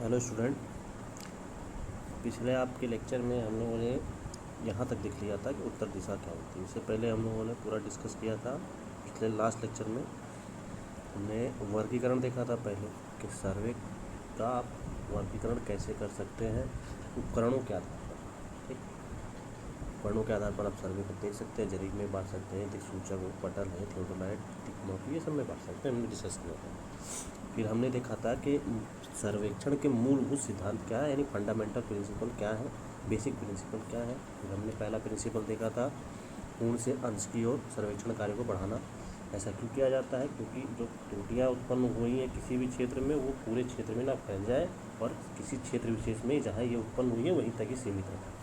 Hello student. पिछले आपके lecture में हम लोगों ने यहाँ तक देख लिया था कि उत्तर दिशा क्या होती है। इससे पहले हम लोगों ने पूरा डिस्कस किया था। पिछले लास्ट लेक्चर में हमने वर्गीकरण देखा था पहले कि सर्वे का आप वर्गीकरण कैसे कर सकते हैं उपकरणों के आधार पर। ठीक, उपकरणों के आधार पर आप सर्वे को देख सकते हैं, जरीब में बांट सकते हैं, दिक्सूचक पटल है, थियोडोलाइट, टिकमॉपी, ये सब में बांट सकते हैं। हमने डिस्कस किया था। फिर हमने देखा था कि सर्वेक्षण के मूलभूत सिद्धांत क्या है, यानी फंडामेंटल प्रिंसिपल क्या है, बेसिक प्रिंसिपल क्या है। फिर हमने पहला प्रिंसिपल देखा था पूर्ण से अंश की ओर सर्वेक्षण कार्य को बढ़ाना। ऐसा क्यों किया जाता है? क्योंकि जो त्रुटियाँ उत्पन्न हुई हैं किसी भी क्षेत्र में वो पूरे क्षेत्र में ना फैल जाए और किसी क्षेत्र विशेष में जहाँ ये उत्पन्न हुई है वहीं तक ही सीमित रहे।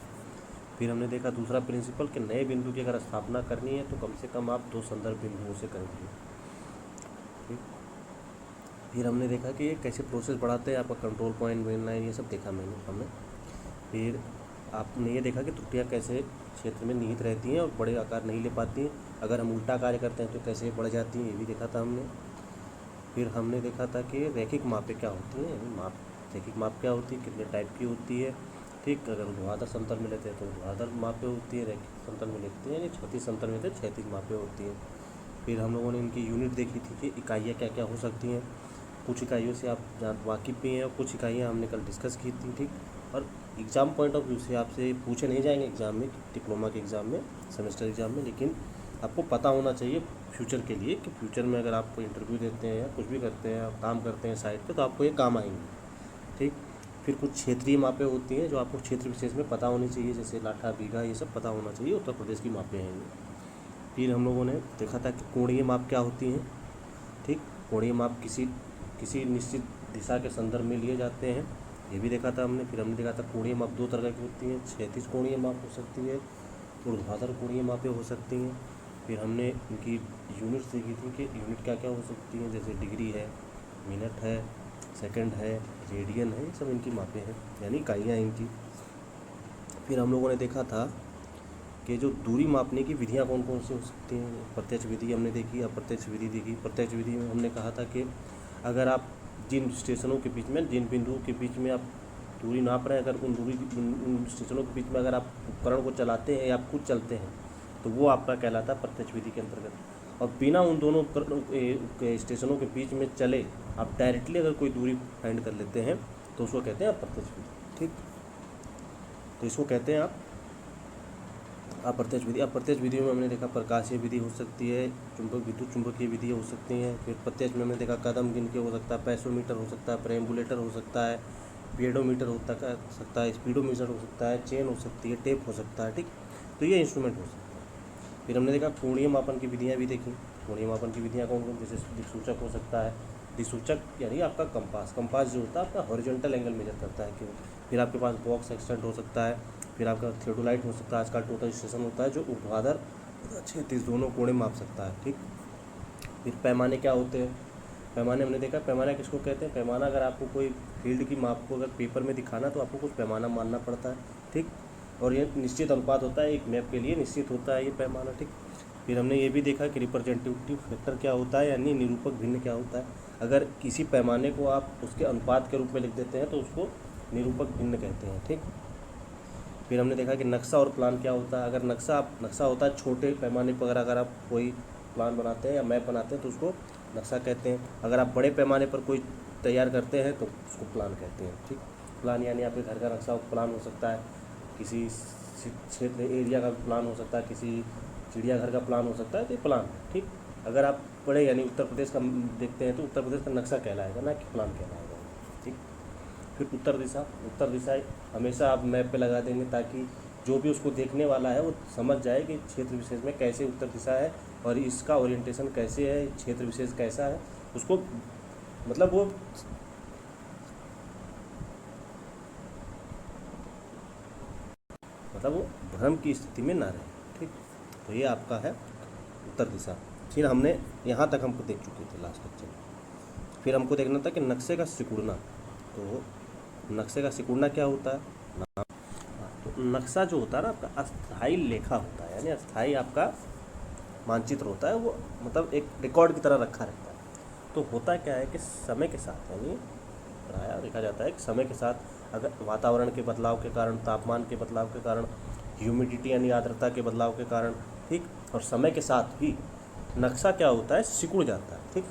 फिर हमने देखा दूसरा प्रिंसिपल कि नए बिंदु की अगर स्थापना करनी है तो कम से कम आप 2 संदर्भ बिंदुओं से करेंगे। ठीक, फिर हमने देखा कि ये कैसे प्रोसेस बढ़ाते हैं, आपका कंट्रोल पॉइंट, मेन लाइन, ये सब देखा हमने। फिर आपने ये देखा कि त्रुटियाँ कैसे क्षेत्र में निहित रहती हैं और बड़े आकार नहीं ले पाती हैं। अगर हम उल्टा कार्य करते हैं तो कैसे बढ़ जाती हैं, ये भी देखा था हमने। फिर हमने देखा था कि रैखिक मापें क्या होती हैं, यानी रैखिक माप क्या होती है, कितने टाइप की होती है। ठीक, अगर ऊर्ध्वाधर समतल में लेते हैं तो ऊर्ध्वाधर मापें होती है, रैखिक समतल में लेते हैं यानी क्षैतिज समतल में लेते हैं क्षैतिज मापें होती हैं। फिर हम लोगों ने इनकी यूनिट देखी थी कि इकाइयाँ क्या क्या हो सकती हैं। कुछ इकाइयों से आप जान वाकिफ़ भी हैं और कुछ इकाइयाँ हमने कल डिस्कस की थी। ठीक, और एग्ज़ाम पॉइंट ऑफ व्यू से आपसे पूछे नहीं जाएंगे एग्ज़ाम में, डिप्लोमा के एग्ज़ाम में, सेमेस्टर एग्ज़ाम में, लेकिन आपको पता होना चाहिए फ्यूचर के लिए कि फ्यूचर में अगर आप इंटरव्यू देते हैं या कुछ भी करते हैं, आप काम करते हैं साइट पे, तो आपको ये काम आएंगे। ठीक, फिर कुछ क्षेत्रीय मापें होती हैं जो आपको क्षेत्र विशेष में पता होनी चाहिए, जैसे लाठा, बीघा, ये सब पता होना चाहिए। उत्तर प्रदेश की मापें हैं ये। फिर हम लोगों ने देखा था कि कोणीय माप क्या होती हैं। ठीक, कोणीय माप किसी निश्चित दिशा के संदर्भ में लिए जाते हैं, ये भी देखा था हमने। फिर हमने देखा था कोणीय माप 2 तरह की होती हैं, क्षैतिज कोणीय माप हो सकती है, ऊर्ध्वाधर कोणीय मापें हो सकती हैं। फिर हमने इनकी यूनिट्स देखी थी कि यूनिट क्या क्या हो सकती हैं, जैसे डिग्री है, मिनट है, सेकंड है, रेडियन है, ये सब इनकी मापें हैं, यानी इकाइयाँ इनकी। फिर हम लोगों ने देखा था कि जो दूरी मापने की विधियाँ कौन कौन सी हो सकती हैं। प्रत्यक्ष विधि हमने देखी, अप्रत्यक्ष विधि देखी। प्रत्यक्ष विधि में हमने कहा था कि अगर आप जिन स्टेशनों के बीच में, जिन बिंदुओं के बीच में आप दूरी नाप रहे हैं, अगर उन स्टेशनों के बीच में अगर आप उपकरण को चलाते हैं या आप खुद चलते हैं तो वो आपका कहलाता है प्रत्यक्ष विधि के अंतर्गत। और बिना उन दोनों स्टेशनों के बीच में चले आप डायरेक्टली अगर कोई दूरी फाइंड कर लेते हैं तो उसको कहते हैं अप्रत्यक्ष विधि। ठीक, तो इसको कहते हैं आप अप्रत्यक्ष विधि। अप्रत्यक्ष विधियों में हमने देखा प्रकाशीय विधि हो सकती है, विद्युत चुंबकीय विधि हो सकती हैं। फिर प्रत्यक्ष में हमने देखा कदम गिन के हो सकता है, पैसोमीटर हो सकता है, पेरिम्बुलेटर हो सकता है, पीडोमीटर हो सकता है, स्पीडोमीटर हो सकता है, चेन हो सकती है, टेप हो सकता है। ठीक, तो ये इंस्ट्रूमेंट हो सकता है। फिर हमने देखा कोणीय मापन की विधियाँ भी देखी। कोणीय मापन की विधियाँ कौन कौन, जैसे दिक्सूचक हो सकता है। दिक्सूचक यानी आपका कंपास जो होता है आपका हॉरिजॉन्टल एंगल मेजर करता है क्यों। फिर आपके पास बॉक्स एक्सटेंट हो सकता है। फिर आपका थियोडोलाइट हो सकता है, आजकल टोटल स्टेशन होता है जो ऊर्ध्वाधर क्षैतिज दोनों कोणे माप सकता है। ठीक, फिर पैमाने क्या होते हैं। पैमाने हमने देखा, पैमाना किसको कहते हैं। पैमाना अगर आपको कोई फील्ड की माप को अगर पेपर में दिखाना तो आपको कुछ पैमाना मानना पड़ता है। ठीक, और ये निश्चित अनुपात होता है, एक मैप के लिए निश्चित होता है ये पैमाना। ठीक, फिर हमने ये भी देखा कि रिप्रेजेंटेटिव फैक्टर क्या होता है, यानी निरूपक भिन्न क्या होता है। अगर किसी पैमाने को आप उसके अनुपात के रूप में लिख देते हैं तो उसको निरूपक भिन्न कहते हैं। ठीक, फिर हमने देखा कि नक्शा और प्लान क्या होता है। अगर नक्शा होता है छोटे पैमाने पर, अगर आप कोई प्लान बनाते हैं या मैप बनाते हैं तो उसको नक्शा कहते हैं। अगर आप बड़े पैमाने पर कोई तैयार करते हैं तो उसको प्लान कहते हैं। ठीक, प्लान यानी आपके घर का नक्शा प्लान हो सकता है, किसी क्षेत्र एरिया का प्लान हो सकता है, किसी चिड़ियाघर का प्लान हो सकता है, तो ये प्लान है। ठीक, अगर आप बड़े यानी उत्तर प्रदेश का देखते हैं तो उत्तर प्रदेश का नक्शा कहलाएगा, ना कि प्लान कहलाएगा। ठीक, फिर उत्तर दिशा हमेशा आप मैप पे लगा देंगे ताकि जो भी उसको देखने वाला है वो समझ जाए कि क्षेत्र विशेष में कैसे उत्तर दिशा है और इसका ओरिएंटेशन कैसे है, क्षेत्र विशेष कैसा है, उसको मतलब वो भ्रम की स्थिति में ना रहे। ठीक, तो ये आपका है उत्तर दिशा। फिर हमने यहाँ तक हमको देख चुके थे लास्ट लेक्चर में। फिर हमको देखना था कि नक्शे का सिकुड़ना। तो नक्शे का सिकुड़ना क्या होता है। तो नक्शा जो होता है ना आपका अस्थाई लेखा होता है, यानी अस्थाई आपका मानचित्र होता है, वो मतलब एक रिकॉर्ड की तरह रखा रहता है। तो होता क्या है कि समय के साथ यानी बढ़ाया। देखा जाता है कि समय के साथ अगर वातावरण के बदलाव के कारण, तापमान के बदलाव के कारण, ह्यूमिडिटी यानी आर्द्रता के बदलाव के कारण, ठीक, और समय के साथ ही नक्शा क्या होता है, सिकुड़ जाता है। ठीक,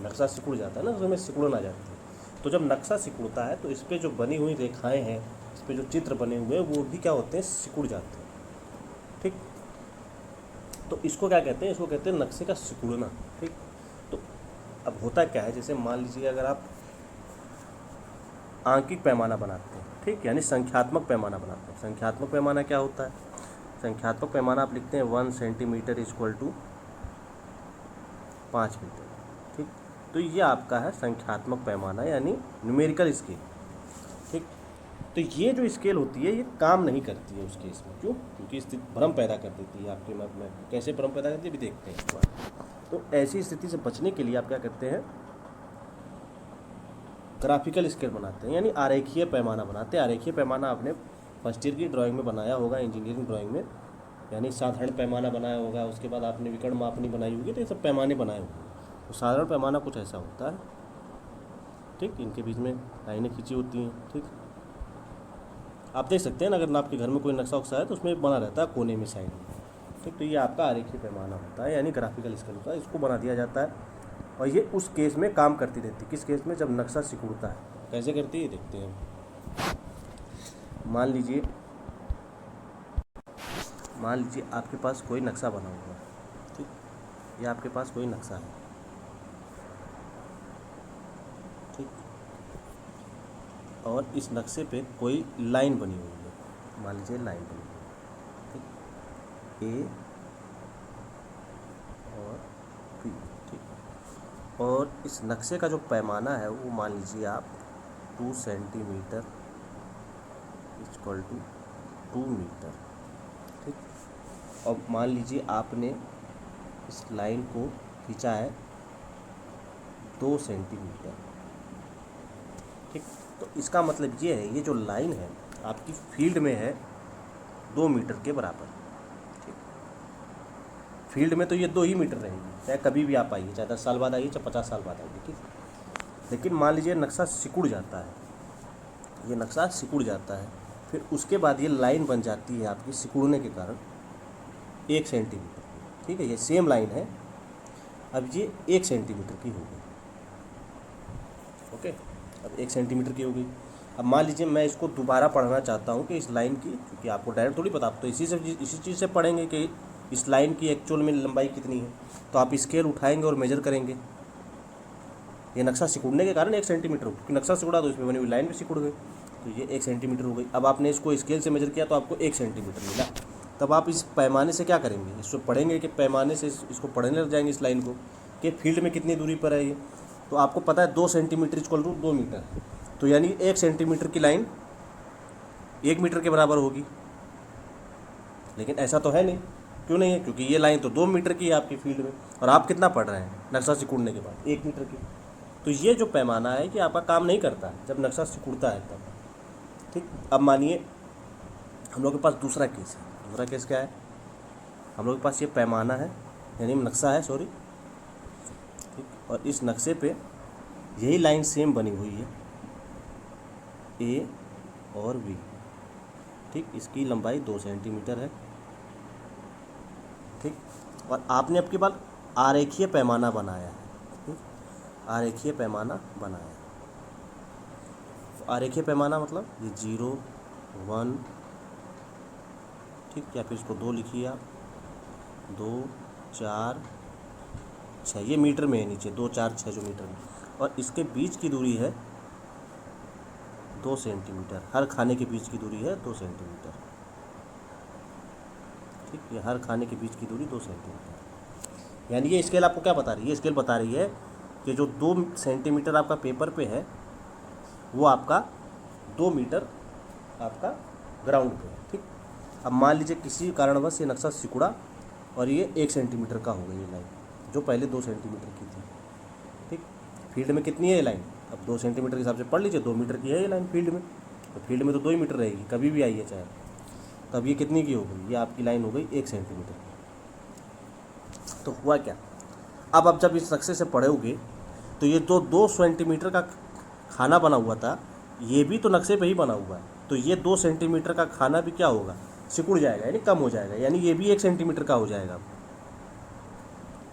नक्शा सिकुड़ जाता है ना, उसमें सिकुड़न आ जाती है। तो जब नक्शा सिकुड़ता है तो इस पर जो बनी हुई रेखाएं हैं, इस पर जो चित्र बने हुए हैं, वो भी क्या होते हैं, सिकुड़ जाते हैं। ठीक, तो इसको क्या कहते हैं, इसको कहते हैं नक्शे का सिकुड़ना। ठीक, तो अब होता क्या है, जैसे मान लीजिए अगर आप आंकिक पैमाना बनाते हैं, ठीक, यानी संख्यात्मक पैमाना बनाते हैं। संख्यात्मक पैमाना क्या होता है, संख्यात्मक पैमाना आप लिखते हैं 1 सेंटीमीटर इक्वल टू 5 मीटर। ठीक, तो ये आपका है संख्यात्मक पैमाना यानी न्यूमेरिकल स्केल। ठीक, तो ये जो स्केल होती है ये काम नहीं करती है उस केस में। क्यों? क्योंकि स्थिति भ्रम पैदा कर देती है आपके मन में। कैसे भ्रम पैदा करती है भी देखते हैं इस बार। तो ऐसी स्थिति से बचने के लिए आप क्या करते हैं, ग्राफिकल स्केल बनाते हैं, यानी आरेखीय पैमाना बनाते हैं। आरेखीय पैमाना आपने फर्स्ट ईयर की ड्राइंग में बनाया होगा, इंजीनियरिंग ड्राइंग में, यानी साधारण पैमाना बनाया होगा, उसके बाद आपने विकर्ण मापनी बनाई होगी, तो ये सब पैमाने बनाए होंगे। तो साधारण पैमाना कुछ ऐसा होता है। ठीक, इनके बीच में लाइनें खींची होती हैं। ठीक, आप देख सकते हैं ना, अगर आपके घर में कोई नक्शा उक्सा है तो उसमें बना रहता है कोने में, साइड में। ठीक, तो ये आपका आरेखीय पैमाना होता है, यानी ग्राफिकल स्केल होता है। इसको बना दिया जाता है और ये उस केस में काम करती रहती है। किस केस में? जब नक्शा सिकुड़ता है। कैसे करती है देखते हैं। मान लीजिए आपके पास कोई नक्शा बना हुआ है। ठीक, ये आपके पास कोई नक्शा है। ठीक, और इस नक्शे पे कोई लाइन बनी हुई है। मान लीजिए लाइन बनी हुई है, ठीक, ए और बी। ठीक, और इस नक्शे का जो पैमाना है वो मान लीजिए आप 2 सेंटीमीटर इक्वल टू 2 मीटर। ठीक, और मान लीजिए आपने इस लाइन को खींचा है 2 सेंटीमीटर। ठीक, तो इसका मतलब ये है, ये जो लाइन है आपकी फील्ड में है 2 मीटर के बराबर। ठीक, फील्ड में तो ये 2 ही मीटर रहेगी, चाहे कभी भी आप आइए, चाहे 10 साल बाद आइए, चाहे 50 साल बाद आइए। ठीक, लेकिन मान लीजिए नक्शा सिकुड़ जाता है, ये नक्शा सिकुड़ जाता है, फिर उसके बाद ये लाइन बन जाती है आपकी सिकुड़ने के कारण 1 सेंटीमीटर। ठीक है, ये सेम लाइन है, अब ये 1 सेंटीमीटर की हो गई। ओके, अब 1 सेंटीमीटर की हो गई। अब मान लीजिए मैं इसको दोबारा पढ़ना चाहता हूँ कि इस लाइन की, क्योंकि आपको डायरेक्ट थोड़ी पता, आप तो इसी चीज़ से पढ़ेंगे कि इस लाइन की एक्चुअल में लंबाई कितनी है। तो आप स्केल उठाएंगे और मेजर करेंगे। ये नक्शा सिकुड़ने के कारण 1 सेंटीमीटर हो, क्योंकि नक्शा सिकुड़ा तो इसमें बनी हुई लाइन भी सिकुड़ गई, तो ये 1 सेंटीमीटर हो गई। अब आपने इसको स्केल से मेजर किया तो आपको 1 सेंटीमीटर मिला। तब आप इस पैमाने से क्या करेंगे, इसको पढ़ेंगे कि पैमाने से इसको पढ़ने लग जाएंगे इस लाइन को कि फील्ड में कितनी दूरी पर है ये। तो आपको पता है 2 सेंटीमीटर इक्वल टू 2 मीटर, तो यानी 1 सेंटीमीटर की लाइन 1 मीटर के बराबर होगी। लेकिन ऐसा तो है नहीं। क्यों नहीं है? क्योंकि ये लाइन तो 2 मीटर की है आपकी फील्ड में, और आप कितना पढ़ रहे हैं नक्शा सिकुड़ने के बाद? 1 मीटर की। तो ये जो पैमाना है कि आपका काम नहीं करता है जब नक्शा सिकुड़ता है तब। ठीक, अब मानिए हम लोग के पास दूसरा केस है। दूसरा केस क्या है? हम लोग के पास ये पैमाना है, यानी नक्शा है, सॉरी। ठीक, और इस नक्शे पे यही लाइन सेम बनी हुई है, ए और बी। ठीक, इसकी लंबाई 2 सेंटीमीटर है। ठीक, और आपने अब की बार आरेखीय पैमाना बनाया है। ठीक, आरेखीय पैमाना बनाया है। आरेखीय पैमाना मतलब ये 0, 1, ठीक, या फिर इसको 2 लिखिए आप, 2, 4, 6, ये मीटर में है नीचे, 2, 4, 6 जो मीटर में, और इसके बीच की दूरी है 2 सेंटीमीटर। हर खाने के बीच की दूरी है 2 सेंटीमीटर। ठीक, ये हर खाने के बीच की दूरी 2 सेंटीमीटर। यानी ये स्केल आपको क्या बता रही है? ये स्केल बता रही है कि जो 2 सेंटीमीटर आपका पेपर पे है वो आपका 2 मीटर आपका ग्राउंड पे है। ठीक, अब मान लीजिए किसी कारणवश ये नक्शा सिकुड़ा और ये 1 सेंटीमीटर का हो गई ये लाइन, जो पहले 2 सेंटीमीटर की थी। ठीक, फील्ड में कितनी है ये लाइन? अब 2 सेंटीमीटर के हिसाब से पढ़ लीजिए, 2 मीटर की है ये लाइन फील्ड में, तो फील्ड में तो 2 ही मीटर रहेगी, कभी भी आई है चाहे। तब ये कितनी की हो गई? ये आपकी लाइन हो गई 1 सेंटीमीटर। तो हुआ क्या? अब जब इस नक्शे से पढ़ोगे तो ये 2 सेंटीमीटर खाना बना हुआ था, ये भी तो नक्शे पे ही बना हुआ है, तो ये 2 सेंटीमीटर का खाना भी क्या होगा, सिकुड़ जाएगा, यानी कम हो जाएगा, यानी ये भी 1 सेंटीमीटर का हो जाएगा।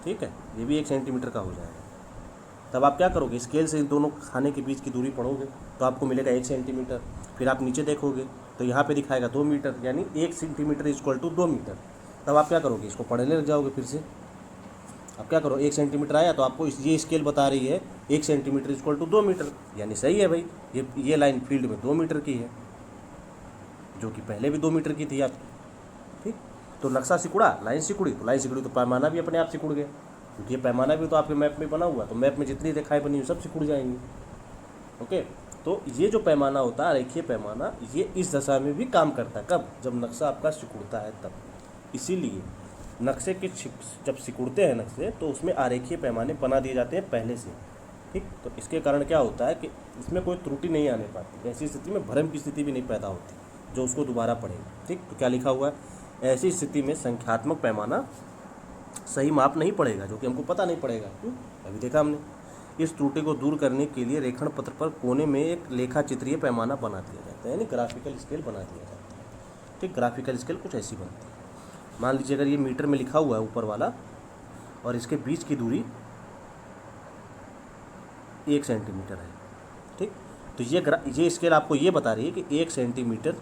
ठीक है, ये भी 1 सेंटीमीटर का हो जाएगा। तब आप क्या करोगे, स्केल से इन दोनों खाने के बीच की दूरी पढ़ोगे तो आपको मिलेगा 1 सेंटीमीटर। फिर आप नीचे देखोगे तो यहाँ पे दिखाएगा 2 मीटर, यानी 1 सेंटीमीटर इक्वल टू 2 मीटर। तब आप क्या करोगे, इसको पढ़ने लग जाओगे फिर से। अब क्या करो, 1 सेंटीमीटर आया तो आपको ये स्केल बता रही है 1 सेंटीमीटर इक्वल टू 2 मीटर, यानी सही है भाई, ये लाइन फील्ड में 2 मीटर की है, जो कि पहले भी 2 मीटर की थी आपकी। ठीक, तो नक्शा सिकुड़ा, लाइन सिकुड़ी, तो लाइन सिकुड़ी तो पैमाना भी अपने आप सिकुड़ गया, क्योंकि ये पैमाना भी तो आपके मैप में बना हुआ है, तो मैप में जितनी रेखाएं बनी हुई सब सिकुड़ जाएंगी। ओके, तो ये जो पैमाना होता है, आरेखीय पैमाना, ये इस दशा में भी काम करता है। कब, जब नक्शा आपका सिकुड़ता है तब। इसीलिए नक्शे के जब सिकुड़ते हैं नक्शे, तो उसमें आरेखीय पैमाने बना दिए जाते हैं पहले से। ठीक, तो इसके कारण क्या होता है कि इसमें कोई त्रुटि नहीं आने पाती, ऐसी स्थिति में भ्रम की स्थिति भी नहीं पैदा होती जो उसको दोबारा पढ़ेगा। ठीक, तो क्या लिखा हुआ है, ऐसी स्थिति में संख्यात्मक पैमाना सही माप नहीं पड़ेगा, जो कि हमको पता नहीं पड़ेगा। क्यों, अभी देखा हमने। इस त्रुटि को दूर करने के लिए रेखण पत्र पर कोने में एक लेखा चित्रीय पैमाना बना दिया जाता है, यानी ग्राफिकल स्केल बना दिया जाता है। ठीक, ग्राफिकल स्केल कुछ ऐसी बनती है। मान लीजिए अगर ये मीटर में लिखा हुआ है ऊपर वाला, और इसके बीच की दूरी 1 सेंटीमीटर है। ठीक, तो ये स्केल आपको ये बता रही है कि 1 सेंटीमीटर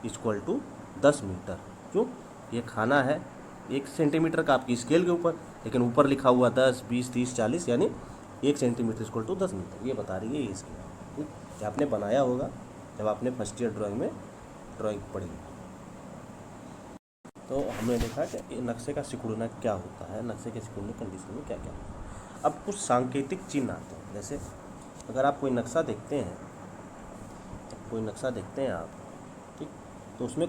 इक्वल टू 10 मीटर। क्यों, ये खाना है 1 सेंटीमीटर का आपकी स्केल के ऊपर, लेकिन ऊपर लिखा हुआ 10, 20, 30, 40, यानी 1 सेंटीमीटर इक्वल टू 10 मीटर, ये बता रही है ये स्केल। ठीक, जो आपने बनाया होगा जब आपने फर्स्ट ईयर ड्राइंग में ड्राइंग पढ़ी। तो हमने देखा कि नक्शे का सिकुड़ना क्या होता है, नक्शे के सिकुड़ने कंडीशन में क्या क्या होता है। अब कुछ सांकेतिक चिन्ह आते हैं, जैसे अगर आप कोई नक्शा देखते हैं, आप, ठीक, तो उसमें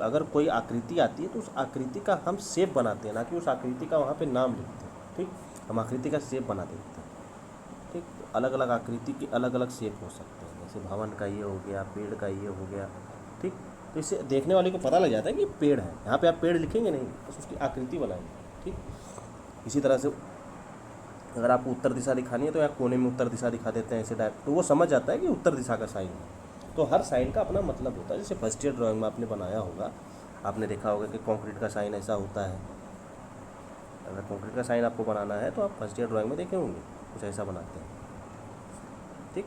अगर कोई आकृति आती है तो उस आकृति का हम शेप बनाते हैं, ना कि उस आकृति का वहाँ पे नाम लिखते हैं। ठीक, हम आकृति का शेप बना देते हैं। ठीक, अलग अलग आकृति के अलग अलग शेप हो सकते हैं, जैसे भवन का ये हो गया, पेड़ का ये हो गया। ठीक, तो इससे देखने वाले को पता लग जाता है कि पेड़ है। यहाँ पे आप पेड़ लिखेंगे नहीं, बस उसकी आकृति बनाएंगे। ठीक, इसी तरह से अगर आपको उत्तर दिशा दिखानी है तो यहाँ कोने में उत्तर दिशा दिखा देते हैं ऐसे टाइप, तो वो समझ जाता है कि उत्तर दिशा का साइन है। तो हर साइन का अपना मतलब होता है। जैसे फर्स्ट ईयर ड्राइंग में आपने बनाया होगा, आपने देखा होगा कि कंक्रीट का साइन ऐसा होता है। अगर कंक्रीट का साइन आपको बनाना है तो आप फर्स्ट ईयर ड्राइंग में देखे होंगे, कुछ ऐसा बनाते हैं। ठीक,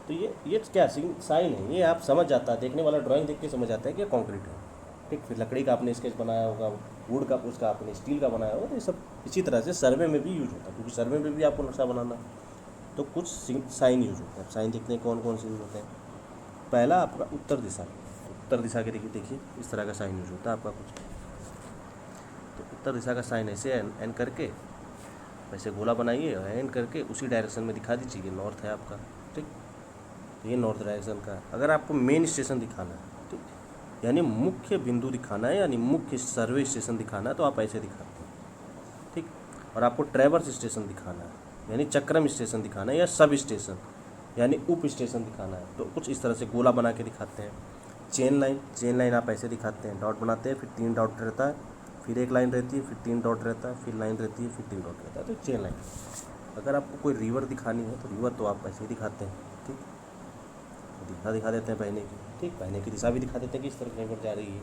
तो ये क्या साइन है, ये आप समझ जाता है, देखने वाला ड्राइंग देख के समझ आता है कि कंक्रीट है। ठीक, फिर लकड़ी का आपने स्केच बनाया होगा, वुड का, उसका आपने स्टील का बनाया होगा, तो ये सब इसी तरह से सर्वे में भी यूज होता है, क्योंकि सर्वे में भी आपको नक्शा बनाना है तो कुछ साइन यूज होते हैं। साइन देखते हैं कौन कौन से यूज होते हैं। पहला आपका उत्तर दिशा के देखिए इस तरह का साइन यूज होता है आपका कुछ। तो उत्तर दिशा का साइन ऐसे एन करके वैसे गोला बनाइए और एन करके उसी डायरेक्शन में दिखा दीजिए, ये नॉर्थ है आपका। ठीक, तो ये नॉर्थ डायरेक्शन का है। अगर आपको मेन स्टेशन दिखाना है, ठीक, यानी मुख्य बिंदु दिखाना है, यानी मुख्य सर्वे स्टेशन दिखाना है, तो आप ऐसे दिखाते हैं। ठीक, और आपको ट्रैवर्स स्टेशन दिखाना है, यानी चक्रम स्टेशन दिखाना है, या सब स्टेशन यानी उप स्टेशन दिखाना है, तो कुछ इस तरह से गोला बना के दिखाते हैं। चेन लाइन आप ऐसे दिखाते हैं, डॉट बनाते हैं, फिर 3 डॉट रहता है, फिर एक लाइन रहती है, फिर 3 डॉट रहता है, फिर लाइन रहती है, फिर 3 डॉट रहता है, तो चेन लाइन। अगर आपको कोई रिवर दिखानी है तो रिवर तो आप ऐसे ही दिखाते हैं। ठीक, दिशा दिखा देते हैं बहने की। ठीक, बहने की दिशा भी दिखा देते हैं कि इस तरह रिवर जा रही है।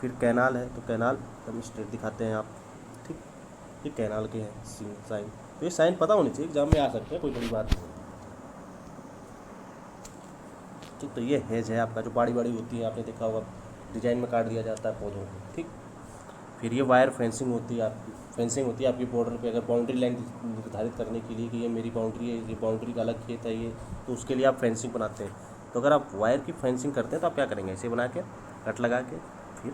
फिर कैनाल है तो कैनाल एकदम स्ट्रेट दिखाते हैं आप। ठीक, ये कैनाल के हैं साइन, तो ये साइन पता होनी चाहिए, एग्जाम में आ सकते हैं, कोई बड़ी बात नहीं। ठीक, तो ये हेज है आपका, जो बड़ी होती है, आपने देखा होगा डिजाइन में काट दिया जाता है पौधों को। ठीक, फिर ये वायर फेंसिंग होती है आपकी बॉर्डर पे, अगर बाउंड्री लाइन निर्धारित करने के लिए कि ये मेरी बाउंड्री है, ये बाउंड्री का अलग खेत है ये, तो उसके लिए आप फेंसिंग बनाते हैं। तो अगर आप वायर की फेंसिंग करते हैं तो आप क्या करेंगे, ऐसे बना के कट लगा के फिर।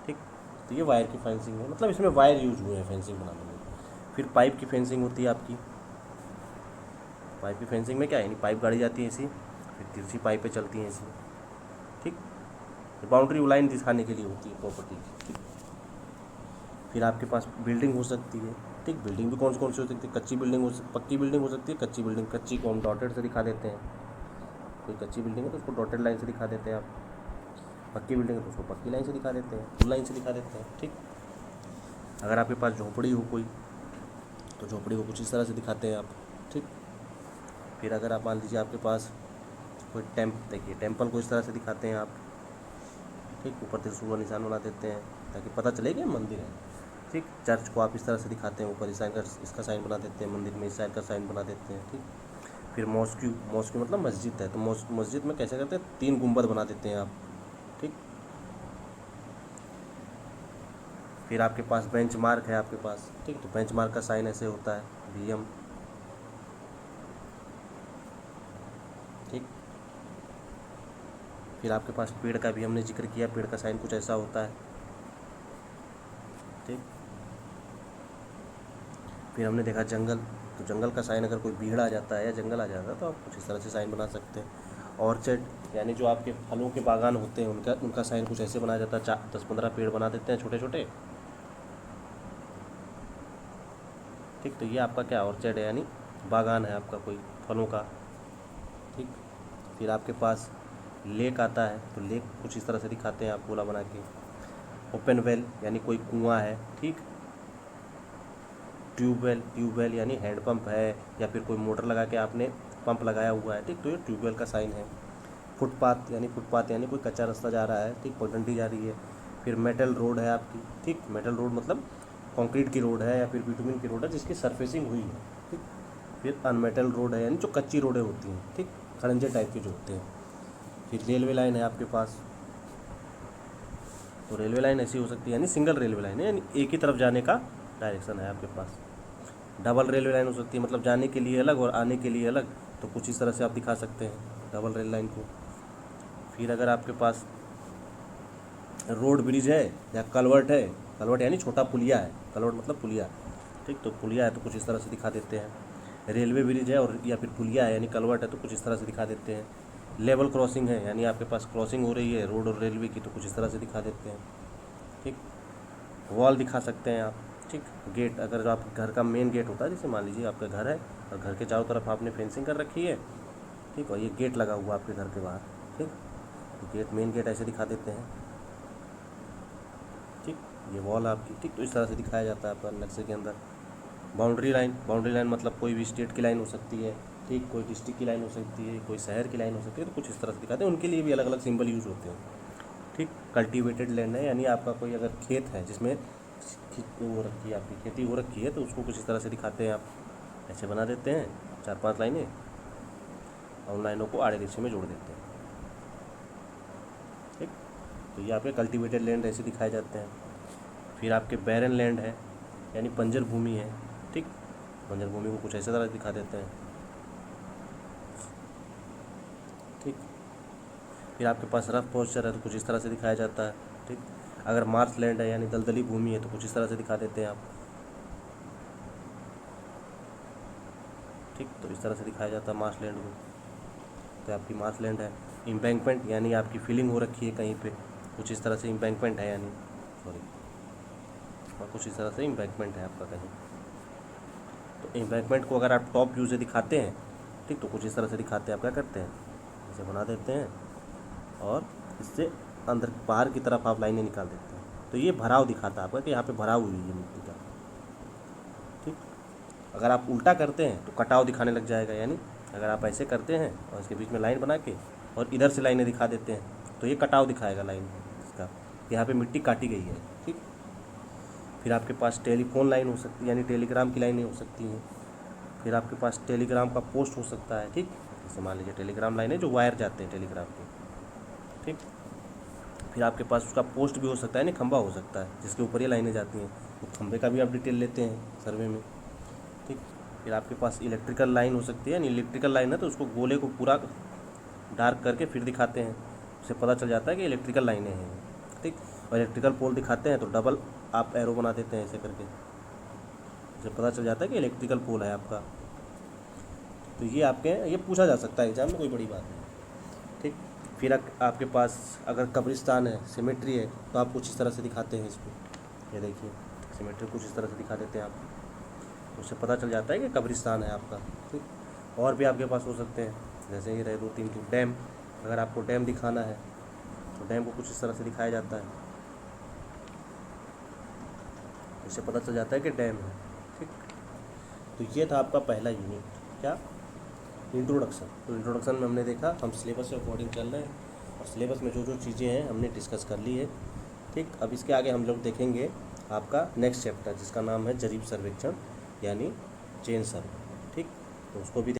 ठीक, तो ये वायर की फेंसिंग है, मतलब इसमें वायर यूज हुए हैं फेंसिंग बनाने में। फिर पाइप की फेंसिंग होती है आपकी। पाइप की फेंसिंग में क्या है, यानी पाइप गाड़ी जाती है ऐसी, फिर तिरछी पाइपें चलती हैं ऐसी। ठीक, तो बाउंड्री लाइन दिखाने के लिए होती है प्रॉपर्टी की। ठीक, फिर आपके पास बिल्डिंग हो सकती है। ठीक, बिल्डिंग भी कौन सी हो सकती है, पक्की बिल्डिंग हो सकती है। कच्ची को हम डॉटेड से दिखा देते हैं। कोई कच्ची बिल्डिंग है तो उसको डॉटेड लाइन से दिखा देते हैं आप, पक्की बिल्डिंग है तो उसको पक्की लाइन से दिखा देते हैं, फुल लाइन से दिखा देते हैं। ठीक, अगर आपके पास झोपड़ी हो कोई, तो झोपड़ी को कुछ इस तरह से दिखाते हैं आप। ठीक, फिर अगर आप मान लीजिए आपके पास कोई देखिए टेम्पल को इस तरह से दिखाते हैं आप, ठीक, ऊपर त्रिशूल का निशान बना देते हैं ताकि पता चले कि मंदिर है, ठीक। चर्च को आप इस तरह से दिखाते हैं, ऊपर इस साइन का इसका साइन बना देते हैं, मंदिर में इस साइन का साइन बना देते हैं, ठीक। फिर मॉस्क्यू मतलब मस्जिद है, तो मस्जिद में कैसे करते हैं, 3 गुंबद बना देते हैं आप, ठीक। फिर आपके पास बेंच मार्क है आपके पास, ठीक, तो बेंच मार्क का साइन ऐसे होता है BM, ठीक। फिर आपके पास पेड़ का भी हमने जिक्र किया, पेड़ का साइन कुछ ऐसा होता है, ठीक। फिर हमने देखा जंगल, तो जंगल का साइन अगर कोई भीड़ आ जाता है या जंगल आ जाता है तो आप कुछ इस तरह से साइन बना सकते हैं। ऑर्चर्ड यानी जो आपके फलों के बागान होते हैं उनका साइन कुछ ऐसे बनाया जाता है, 10-15 पेड़ बना देते हैं छोटे छोटे, ठीक। तो ये आपका क्या ऑर्चर्ड है, यानी बागान है आपका कोई फलों का, ठीक। फिर आपके पास लेक आता है, तो लेक कुछ इस तरह से दिखाते हैं आप गोला बना के। ओपन वेल यानी कोई कुआं है, ठीक। ट्यूबवेल यानी हैंडपम्प है या फिर कोई मोटर लगा के आपने पंप लगाया हुआ है, ठीक, तो ये ट्यूबवेल का साइन है। फुटपाथ यानी कोई कच्चा रास्ता जा रहा है, ठीक, पगडंडी जा रही है। फिर मेटल रोड है आपकी, ठीक, मेटल रोड मतलब कंक्रीट की रोड है या फिर बिटुमिन की रोड है जिसकी सरफेसिंग हुई है, ठीक। फिर अनमेटल रोड है यानी जो कच्ची रोडें होती हैं, ठीक, खड़ंजे टाइप के जो होते हैं। फिर रेलवे लाइन है आपके पास, तो रेलवे लाइन ऐसी हो सकती है यानी सिंगल रेलवे लाइन है, यानी एक ही तरफ जाने का डायरेक्शन है आपके पास। डबल रेलवे लाइन हो सकती है, मतलब जाने के लिए अलग और आने के लिए अलग, तो कुछ इस तरह से आप दिखा सकते हैं डबल रेल लाइन को। फिर अगर आपके पास रोड ब्रिज है या कलवर्ट है, कलवर्ट यानी छोटा पुलिया है, कलवर्ट मतलब पुलिया, ठीक, तो पुलिया है तो कुछ इस तरह से दिखा देते हैं। रेलवे ब्रिज है और या फिर पुलिया है यानी कलवर्ट है तो कुछ इस तरह से दिखा देते हैं। लेवल क्रॉसिंग है यानी आपके पास क्रॉसिंग हो रही है रोड और रेलवे की, तो कुछ इस तरह से दिखा देते हैं, ठीक। वॉल दिखा सकते हैं आप, ठीक। गेट, अगर आप घर का मेन गेट होता है, जैसे मान लीजिए आपका घर है और घर के चारों तरफ आपने फेंसिंग कर रखी है, ठीक, और ये गेट लगा हुआ आपके घर के बाहर, ठीक, तो गेट मेन गेट ऐसे दिखा देते हैं, ठीक। ये वॉल आपकी, ठीक, तो इस तरह से दिखाया जाता है आपका नक्शे के अंदर। बाउंड्री लाइन मतलब कोई भी स्टेट की लाइन हो सकती है, ठीक, कोई डिस्ट्रिक्ट की लाइन हो सकती है, कोई शहर की लाइन हो सकती है, तो कुछ इस तरह से दिखाते हैं, उनके लिए भी अलग अलग सिंबल यूज़ होते हैं, ठीक। कल्टीवेटेड लैंड है यानी आपका कोई अगर खेत है जिसमें वो रखी है आपकी खेती हो रखी है, तो उसको कुछ इस तरह से दिखाते हैं आप, ऐसे बना देते हैं 4-5 लाइनें और उन लाइनों को आड़े रिक्शे में जोड़ देते हैं, ठीक। तो ये आपके कल्टीवेटेड लैंड ऐसे दिखाए जाते हैं। फिर आपके बैरन लैंड है यानी बंजर भूमि है, ठीक, बंजर भूमि को कुछ ऐसे तरह दिखा देते हैं, ठीक। फिर आपके पास रफ पॉस्चर है तो कुछ इस तरह से दिखाया जाता है, ठीक। अगर मार्श लैंड है यानी दलदली भूमि है तो कुछ इस तरह से दिखा देते हैं आप, ठीक, तो इस तरह से दिखाया जाता है मार्श लैंड को, तो आपकी मार्श लैंड है। इम्बैंकमेंट यानी आपकी फिलिंग हो रखी है कहीं पे, कुछ इस तरह से इम्बैंकमेंट है यानी और कुछ इस तरह से इम्बैंकमेंट है आपका कहीं, तो इम्बैंकमेंट को अगर आप टॉप व्यू से दिखाते हैं, ठीक, तो कुछ इस तरह से दिखाते हैं, आप क्या करते हैं इसे बना देते हैं और इससे अंदर बाहर की तरफ आप लाइनें निकाल देते हैं, तो ये भराव दिखाता है आपका कि यहाँ पे भराव हुई है मिट्टी का, ठीक। अगर आप उल्टा करते हैं तो कटाव दिखाने लग जाएगा, यानी अगर आप ऐसे करते हैं और इसके बीच में लाइन बना के और इधर से लाइनें दिखा देते हैं तो ये कटाव दिखाएगा लाइन इसका, यहाँ पे मिट्टी काटी गई है, ठीक। फिर आपके पास टेलीफोन लाइन हो सकती है यानी टेलीग्राम की लाइनें हो सकती हैं। फिर आपके पास टेलीग्राम का पोस्ट हो सकता है, ठीक, जैसे मान लीजिए टेलीग्राम लाइन है जो वायर जाते हैं टेलीग्राम के, ठीक। फिर आपके पास उसका पोस्ट भी हो सकता है, नहीं खंभा हो सकता है जिसके ऊपर ये लाइनें जाती हैं, तो खंभे का भी आप डिटेल लेते हैं सर्वे में, ठीक। फिर आपके पास इलेक्ट्रिकल लाइन हो सकती है, यानी इलेक्ट्रिकल लाइन है तो उसको गोले को पूरा डार्क करके फिर दिखाते हैं, उससे पता चल जाता है कि इलेक्ट्रिकल लाइनें हैं, ठीक। और इलेक्ट्रिकल पोल दिखाते हैं तो डबल आप एरो बना देते हैं ऐसे करके, उससे पता चल जाता है कि इलेक्ट्रिकल पोल है आपका। तो ये आपके ये पूछा जा सकता है एग्जाम में, कोई बड़ी बात नहीं, ठीक। फिर आपके पास अगर कब्रिस्तान है, सिमेट्री है, तो आप कुछ इस तरह से दिखाते हैं इसको, ये देखिए सिमेट्री कुछ इस तरह से दिखा देते हैं आप, उससे पता चल जाता है कि कब्रिस्तान है आपका, ठीक। और भी आपके पास हो सकते हैं, जैसे ये रहे 2-3 तो डैम, अगर आपको डैम दिखाना है तो डैम को कुछ इस तरह से दिखाया जाता है, उससे पता चल जाता है कि डैम है, ठीक। तो ये था आपका पहला यूनिट, क्या इंट्रोडक्शन। तो इंट्रोडक्शन में हमने देखा हम सिलेबस के अकॉर्डिंग चल रहे हैं और सिलेबस में जो जो चीज़ें हैं हमने डिस्कस कर ली है। ठीक, अब इसके आगे हम लोग देखेंगे आपका नेक्स्ट चैप्टर जिसका नाम है जरीब सर्वेक्षण यानी चेन सर्वे। ठीक, तो उसको भी